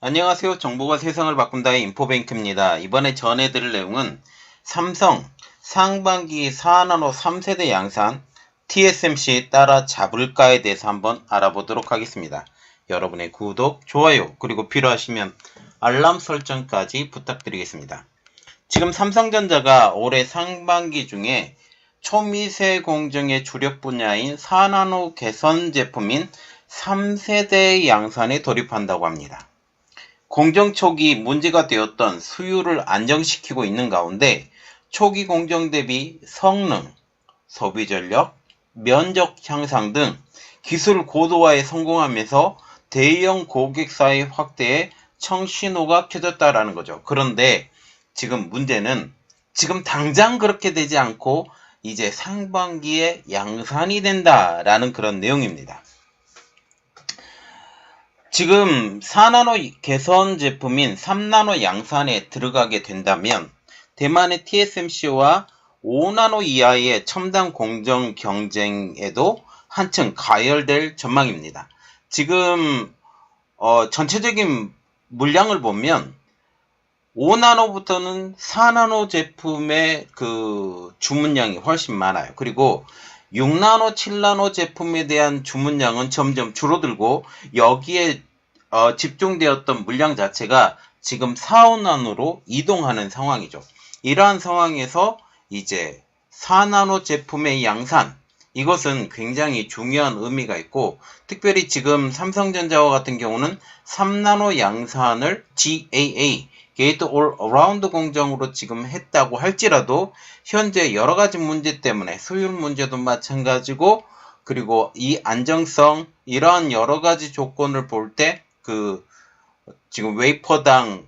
안녕하세요. 정보가 세상을 바꾼다의 인포뱅크입니다. 이번에 전해드릴 내용은 삼성 상반기 4나노 3세대 양산 TSMC 따라잡을까에 대해서 한번 알아보도록 하겠습니다. 여러분의 구독, 좋아요, 그리고 필요하시면 알람 설정까지 부탁드리겠습니다. 지금 삼성전자가 올해 상반기 중에 초미세 공정의 주력 분야인 4나노 개선 제품인 3세대 양산에 돌입한다고 합니다. 공정 초기 문제가 되었던 수율을 안정시키고 있는 가운데 초기 공정 대비 성능, 소비 전력, 면적 향상 등 기술 고도화에 성공하면서 대형 고객사의 확대에 청신호가 켜졌다라는 거죠. 그런데 지금 문제는 지금 당장 그렇게 되지 않고 이제 상반기에 양산이 된다라는 그런 내용입니다. 지금 4나노 개선 제품인 3나노 양산에 들어가게 된다면 대만의 TSMC와 5나노 이하의 첨단 공정 경쟁에도 한층 가열될 전망입니다. 지금 전체적인 물량을 보면 5나노부터는 4나노 제품의 그 주문량이 훨씬 많아요. 그리고 6나노, 7나노 제품에 대한 주문량은 점점 줄어들고 여기에 집중되었던 물량 자체가 지금 4, 5나노로 이동하는 상황이죠. 이러한 상황에서 이제 4나노 제품의 양산, 이것은 굉장히 중요한 의미가 있고 특별히 지금 삼성전자와 같은 경우는 3나노 양산을 GAA 게이트 올 어라운드 공정으로 지금 했다고 할지라도 현재 여러가지 문제 때문에 수율 문제도 마찬가지고 그리고 이 안정성 이러한 여러가지 조건을 볼 때 지금 웨이퍼당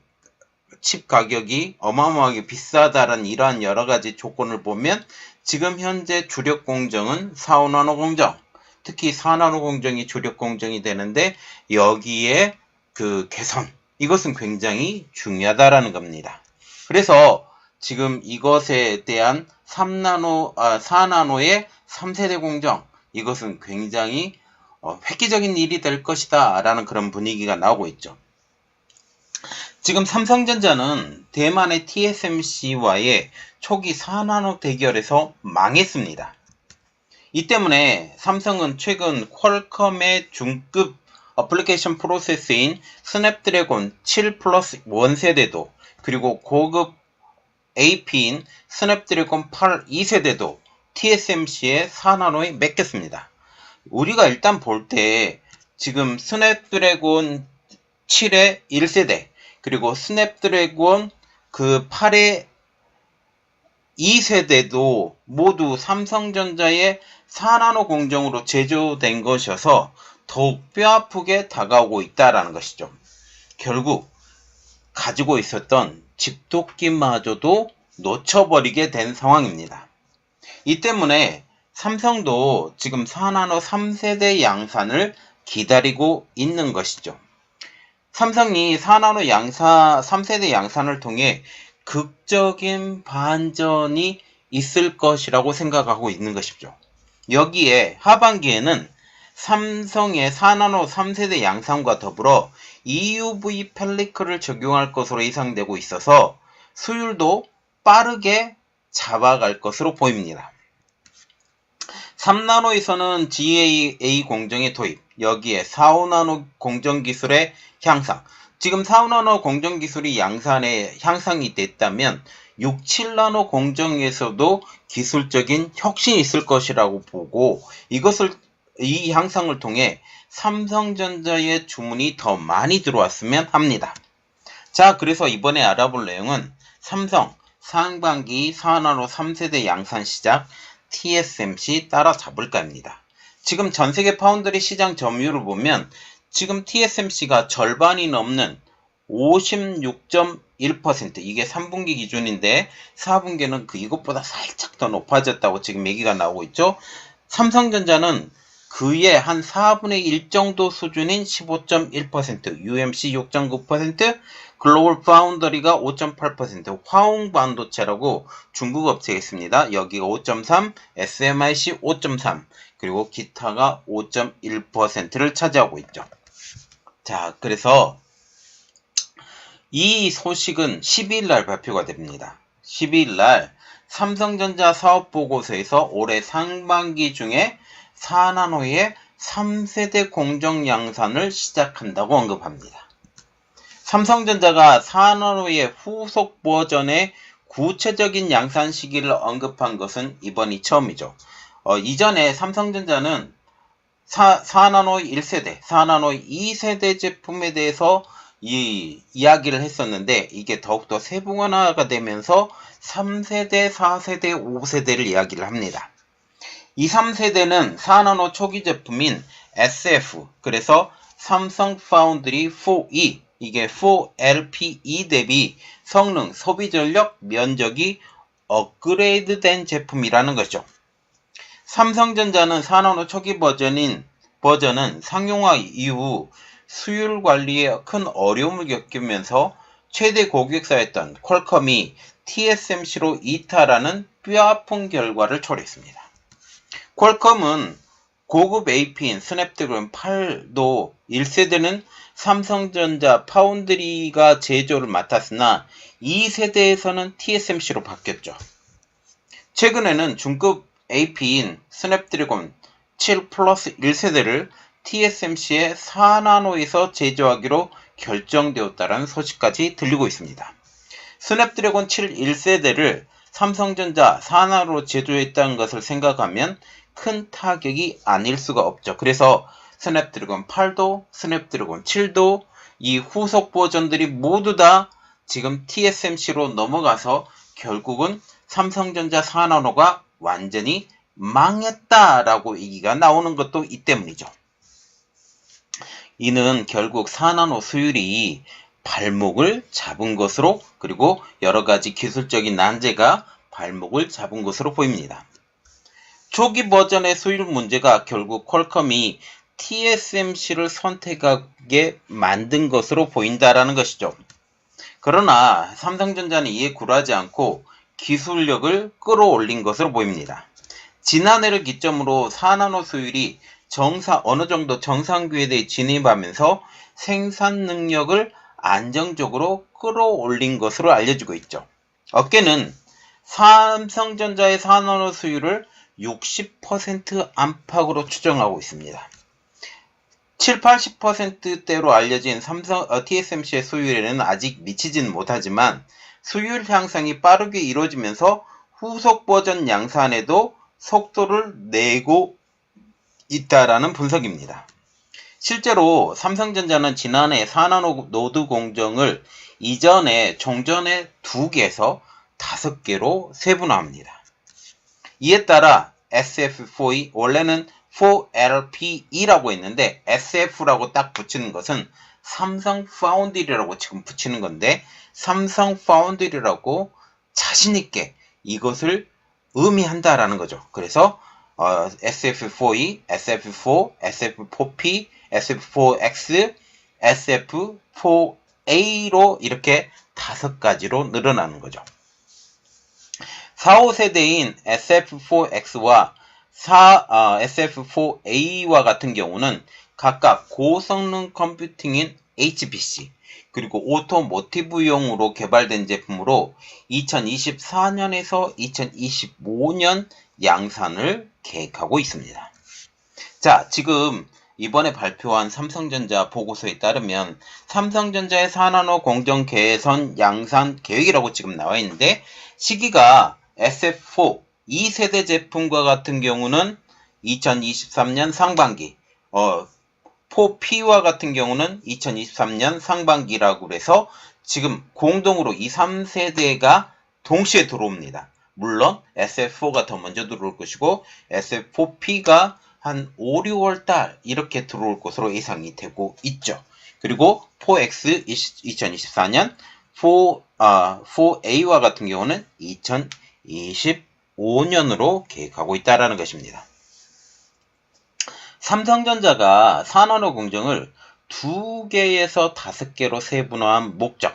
칩 가격이 어마어마하게 비싸다라는 이러한 여러가지 조건을 보면 지금 현재 주력 공정은 4, 5나노 공정, 특히 4나노 공정이 주력 공정이 되는데 여기에 그 개선, 이것은 굉장히 중요하다라는 겁니다. 그래서 지금 이것에 대한 4나노의 3세대 공정, 이것은 굉장히 획기적인 일이 될 것이다 라는 그런 분위기가 나오고 있죠. 지금 삼성전자는 대만의 TSMC와의 초기 4나노 대결에서 망했습니다. 이 때문에 삼성은 최근 퀄컴의 중급 어플리케이션 프로세스인 스냅드래곤 7 플러스 1세대도 그리고 고급 AP인 스냅드래곤 8 2세대도 TSMC의 4나노에 맡겼습니다. 우리가 일단 볼 때 지금 스냅드래곤 7의 1세대 그리고 스냅드래곤 8의 2세대도 모두 삼성전자의 4나노 공정으로 제조된 것이어서 더욱 뼈아프게 다가오고 있다는 것이죠. 결국 가지고 있었던 집토끼마저도 놓쳐버리게 된 상황입니다. 이 때문에 삼성도 지금 4나노 3세대 양산을 기다리고 있는 것이죠. 삼성이 4나노 3세대 양산을 통해 극적인 반전이 있을 것이라고 생각하고 있는 것이죠. 여기에 하반기에는 삼성의 4나노 3세대 양산과 더불어 EUV 펠리클을 적용할 것으로 예상되고 있어서 수율도 빠르게 잡아갈 것으로 보입니다. 3나노에서는 GAA 공정의 도입, 여기에 4, 5나노 공정 기술의 향상, 지금 4, 5나노 공정 기술이 양산에 향상이 됐다면 6, 7나노 공정에서도 기술적인 혁신이 있을 것이라고 보고 이 향상을 통해 삼성전자의 주문이 더 많이 들어왔으면 합니다. 자, 그래서 이번에 알아볼 내용은 삼성 상반기 4나노 3세대 양산 시작 TSMC 따라잡을까입니다. 지금 전세계 파운드리 시장 점유율을 보면 지금 TSMC가 절반이 넘는 56.1%, 이게 3분기 기준인데 4분기는 이것보다 살짝 더 높아졌다고 지금 얘기가 나오고 있죠. 삼성전자는 그의 한 4분의 1 정도 수준인 15.1%, UMC 6.9%, 글로벌 파운더리가 5.8%, 화홍반도체라고 중국 업체가 있습니다. 여기가 5.3, SMIC 5.3, 그리고 기타가 5.1%를 차지하고 있죠. 자, 그래서 이 소식은 12일 날 발표가 됩니다. 12일 날 삼성전자 사업보고서에서 올해 상반기 중에 4나노의 3세대 공정 양산을 시작한다고 언급합니다. 삼성전자가 4나노의 후속 버전의 구체적인 양산 시기를 언급한 것은 이번이 처음이죠. 이전에 삼성전자는 4나노 1세대, 4나노 2세대 제품에 대해서 이야기를 했었는데 이게 더욱더 세분화가 되면서 3세대, 4세대, 5세대를 이야기를 합니다. 이 3세대는 4나노 초기 제품인 SF, 그래서 삼성 파운드리 4E, 이게 4LPE 대비 성능, 소비 전력, 면적이 업그레이드 된 제품이라는 거죠. 삼성전자는 4나노 초기 버전은 상용화 이후 수율 관리에 큰 어려움을 겪으면서 최대 고객사였던 퀄컴이 TSMC로 이탈하는 뼈아픈 결과를 초래했습니다. 퀄컴은 고급 AP인 스냅드래곤 8도 1세대는 삼성전자 파운드리가 제조를 맡았으나 2세대에서는 TSMC로 바뀌었죠. 최근에는 중급 AP인 스냅드래곤 7 플러스 1세대를 TSMC의 4나노에서 제조하기로 결정되었다는 소식까지 들리고 있습니다. 스냅드래곤 7 1세대를 삼성전자 4나노로 제조했다는 것을 생각하면 큰 타격이 아닐 수가 없죠. 그래서 스냅드래곤 8도, 스냅드래곤 7도 이 후속 버전들이 모두 다 지금 TSMC로 넘어가서 결국은 삼성전자 4나노가 완전히 망했다라고 얘기가 나오는 것도 이 때문이죠. 이는 결국 4나노 수율이 발목을 잡은 것으로, 그리고 여러가지 기술적인 난제가 발목을 잡은 것으로 보입니다. 초기 버전의 수율 문제가 결국 퀄컴이 TSMC를 선택하게 만든 것으로 보인다라는 것이죠. 그러나 삼성전자는 이에 굴하지 않고 기술력을 끌어올린 것으로 보입니다. 지난해를 기점으로 4나노 수율이 어느 정도 정상 궤도에 진입하면서 생산 능력을 안정적으로 끌어올린 것으로 알려지고 있죠. 업계는 삼성전자의 4나노 수율을 60% 안팎으로 추정하고 있습니다. 70-80%대로 알려진 TSMC의 수율에는 아직 미치지는 못하지만 수율 향상이 빠르게 이루어지면서 후속 버전 양산에도 속도를 내고 있다라는 분석입니다. 실제로 삼성전자는 지난해 4나노 노드 공정을 이전에 종전에 2개에서 5개로 세분화합니다. 이에 따라 SF4E, 원래는 4LPE라고 했는데 SF라고 딱 붙이는 것은 삼성 파운드리라고 지금 붙이는 건데, 삼성 파운드리라고 자신있게 이것을 의미한다라는 거죠. 그래서 SF4E, SF4, SF4P, SF4X, SF4A로 이렇게 5가지로 늘어나는 거죠. 4, 5세대인 SF4X와 SF4A와 같은 경우는 각각 고성능 컴퓨팅인 HPC, 그리고 오토모티브용으로 개발된 제품으로 2024년에서 2025년 양산을 계획하고 있습니다. 자, 지금 이번에 발표한 삼성전자 보고서에 따르면 삼성전자의 4나노 공정 개선 양산 계획이라고 지금 나와 있는데, 시기가 SF4 2세대 제품과 같은 경우는 2023년 상반기, 4P와 같은 경우는 2023년 상반기라고 해서 지금 공동으로 2, 3세대가 동시에 들어옵니다. 물론 SF4가 더 먼저 들어올 것이고 SF4P가 한 5, 6월 달 이렇게 들어올 것으로 예상이 되고 있죠. 그리고 4X 2024년, 4A와 같은 경우는 2025년으로 계획하고 있다는 것입니다. 삼성전자가 4나노 공정을 2개에서 5개로 세분화한 목적,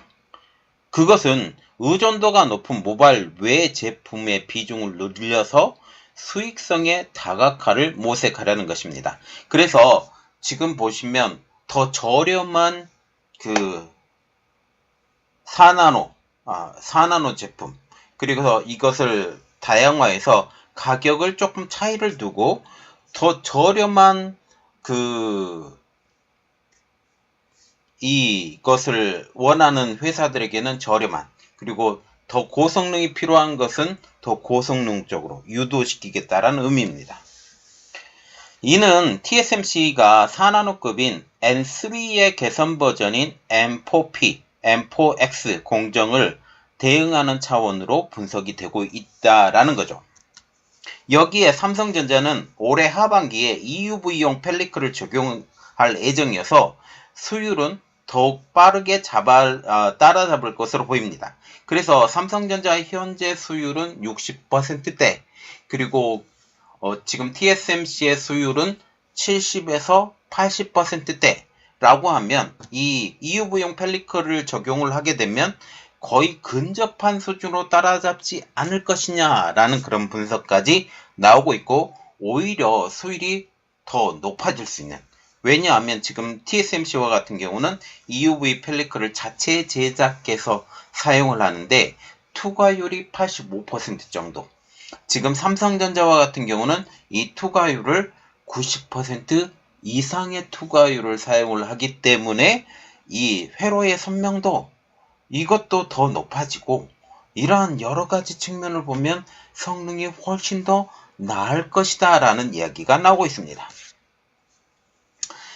그것은 의존도가 높은 모바일 외 제품의 비중을 늘려서 수익성의 다각화를 모색하려는 것입니다. 그래서 지금 보시면 더 저렴한 4나노, 4나노 제품. 그리고 이것을 다양화해서 가격을 조금 차이를 두고 더 저렴한 이것을 원하는 회사들에게는 저렴한, 그리고 더 고성능이 필요한 것은 더 고성능 쪽으로 유도시키겠다라는 의미입니다. 이는 TSMC가 4나노급인 N3의 개선 버전인 M4P, M4X 공정을 대응하는 차원으로 분석이 되고 있다라는 거죠. 여기에 삼성전자는 올해 하반기에 EUV용 펠리클을 적용할 예정이어서 수율은 더욱 빠르게 따라잡을 것으로 보입니다. 그래서 삼성전자의 현재 수율은 60%대, 그리고 지금 TSMC의 수율은 70에서 80%대라고 하면 이 EUV용 펠리클을 적용을 하게 되면 거의 근접한 수준으로 따라잡지 않을 것이냐라는 그런 분석까지 나오고 있고, 오히려 수율이 더 높아질 수 있는, 왜냐하면 지금 TSMC와 같은 경우는 EUV 펠리클을 자체 제작해서 사용을 하는데 투과율이 85% 정도, 지금 삼성전자와 같은 경우는 이 투과율을 90% 이상의 투과율을 사용을 하기 때문에 이 회로의 선명도 이것도 더 높아지고, 이러한 여러 가지 측면을 보면 성능이 훨씬 더 나을 것이다 라는 이야기가 나오고 있습니다.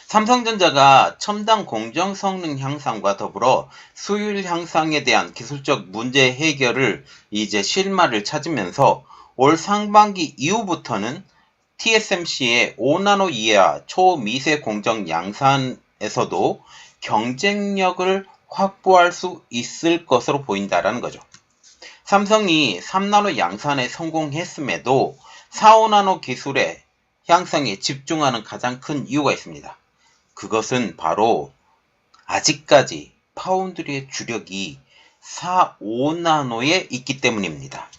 삼성전자가 첨단 공정 성능 향상과 더불어 수율 향상에 대한 기술적 문제 해결을 이제 실마리를 찾으면서 올 상반기 이후부터는 TSMC의 5나노 이하 초미세 공정 양산에서도 경쟁력을 확보할 수 있을 것으로 보인다라는 거죠. 삼성이 3나노 양산에 성공했음에도 4, 5나노 기술의 향상에 집중하는 가장 큰 이유가 있습니다. 그것은 바로 아직까지 파운드리의 주력이 4, 5나노에 있기 때문입니다.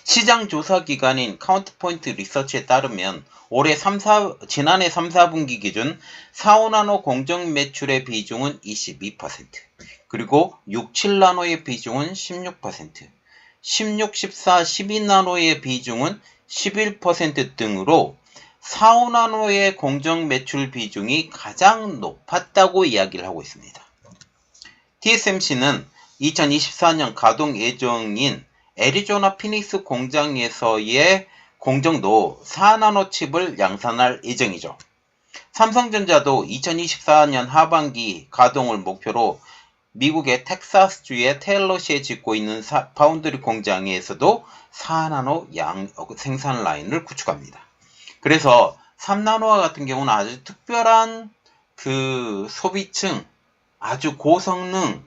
시장 조사 기관인 카운트포인트 리서치에 따르면 지난해 3, 4분기 기준 4, 5나노 공정 매출의 비중은 22%, 그리고 6, 7나노의 비중은 16%, 16, 14, 12나노의 비중은 11% 등으로 4, 5나노의 공정 매출 비중이 가장 높았다고 이야기를 하고 있습니다. TSMC는 2024년 가동 예정인 애리조나 피닉스 공장에서의 공정도 4나노 칩을 양산할 예정이죠. 삼성전자도 2024년 하반기 가동을 목표로 미국의 텍사스주의 테일러시에 짓고 있는 파운드리 공장에서도 4나노 생산 라인을 구축합니다. 그래서 3나노와 같은 경우는 아주 특별한 소비층, 아주 고성능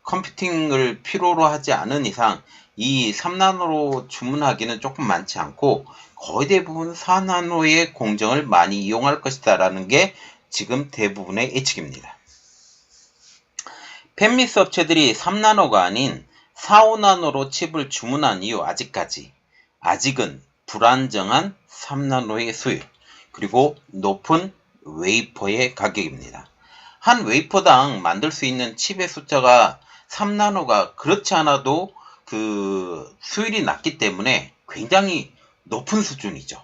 컴퓨팅을 필요로 하지 않은 이상 이 3나노로 주문하기는 조금 많지 않고 거의 대부분 4나노의 공정을 많이 이용할 것이다 라는 게 지금 대부분의 예측입니다. 팹리스 업체들이 3나노가 아닌 4, 5나노로 칩을 주문한 이후 아직은 불안정한 3나노의 수율, 그리고 높은 웨이퍼의 가격입니다. 한 웨이퍼당 만들 수 있는 칩의 숫자가 3나노가 그렇지 않아도 수율이 낮기 때문에 굉장히 높은 수준이죠.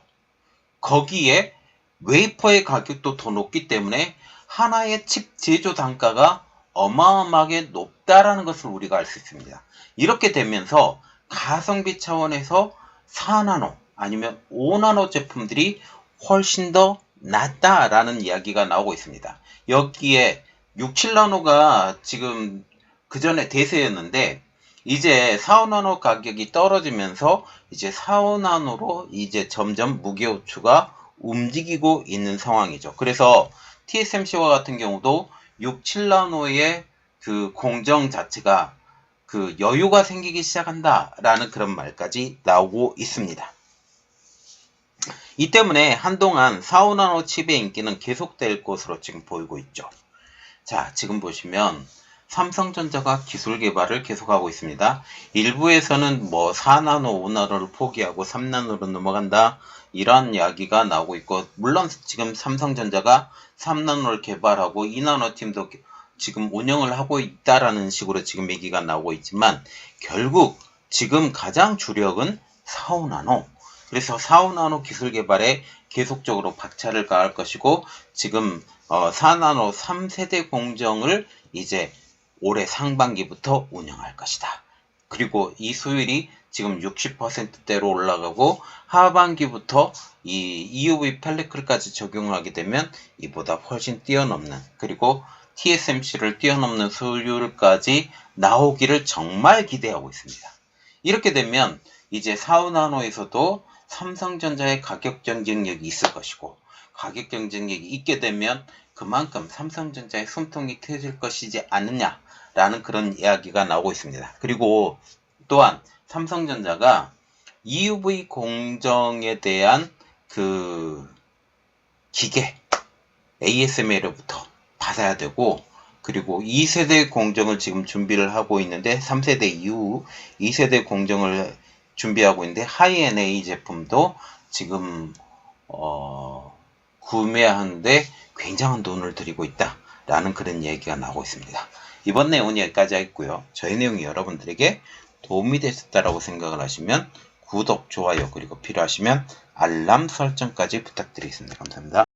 거기에 웨이퍼의 가격도 더 높기 때문에 하나의 칩 제조 단가가 어마어마하게 높다라는 것을 우리가 알 수 있습니다. 이렇게 되면서 가성비 차원에서 4나노 아니면 5나노 제품들이 훨씬 더 낫다라는 이야기가 나오고 있습니다. 여기에 6, 7나노가 지금 그 전에 대세였는데 이제 4, 5나노 가격이 떨어지면서 이제 4, 5나노로 이제 점점 무게호추가 움직이고 있는 상황이죠. 그래서 TSMC와 같은 경우도 6, 7나노의 공정 자체가 여유가 생기기 시작한다라는 그런 말까지 나오고 있습니다. 이 때문에 한동안 4, 5나노 칩의 인기는 계속될 것으로 지금 보이고 있죠. 자, 지금 보시면 삼성전자가 기술 개발을 계속하고 있습니다. 일부에서는 4나노, 5나노를 포기하고 3나노로 넘어간다, 이런 이야기가 나오고 있고, 물론 지금 삼성전자가 3나노를 개발하고 2나노 팀도 지금 운영을 하고 있다라는 식으로 지금 얘기가 나오고 있지만 결국 지금 가장 주력은 4,5나노. 그래서 4,5나노 기술 개발에 계속적으로 박차를 가할 것이고 지금 4나노 3세대 공정을 이제 올해 상반기부터 운영할 것이다. 그리고 이 수율이 지금 60%대로 올라가고 하반기부터 이 EUV 펠리클까지 적용하게 되면 이보다 훨씬 뛰어넘는 그리고 TSMC를 뛰어넘는 수율까지 나오기를 정말 기대하고 있습니다. 이렇게 되면 이제 4,5나노에서도 삼성전자의 가격 경쟁력이 있을 것이고 가격 경쟁력이 있게 되면 그만큼 삼성전자의 숨통이 트여질 것이지 않느냐라는 그런 이야기가 나오고 있습니다. 그리고 또한 삼성전자가 EUV 공정에 대한 그 기계 ASML로부터 받아야 되고 그리고 2세대 공정을 지금 준비를 하고 있는데 3세대 이후 2세대 공정을 준비하고 있는데 하이-NA 제품도 지금 구매하는데 굉장한 돈을 들이고 있다라는 그런 얘기가 나오고 있습니다. 이번 내용은 여기까지 하겠고요. 저희 내용이 여러분들에게 도움이 되셨다라고 생각을 하시면 구독, 좋아요 그리고 필요하시면 알람 설정까지 부탁드리겠습니다. 감사합니다.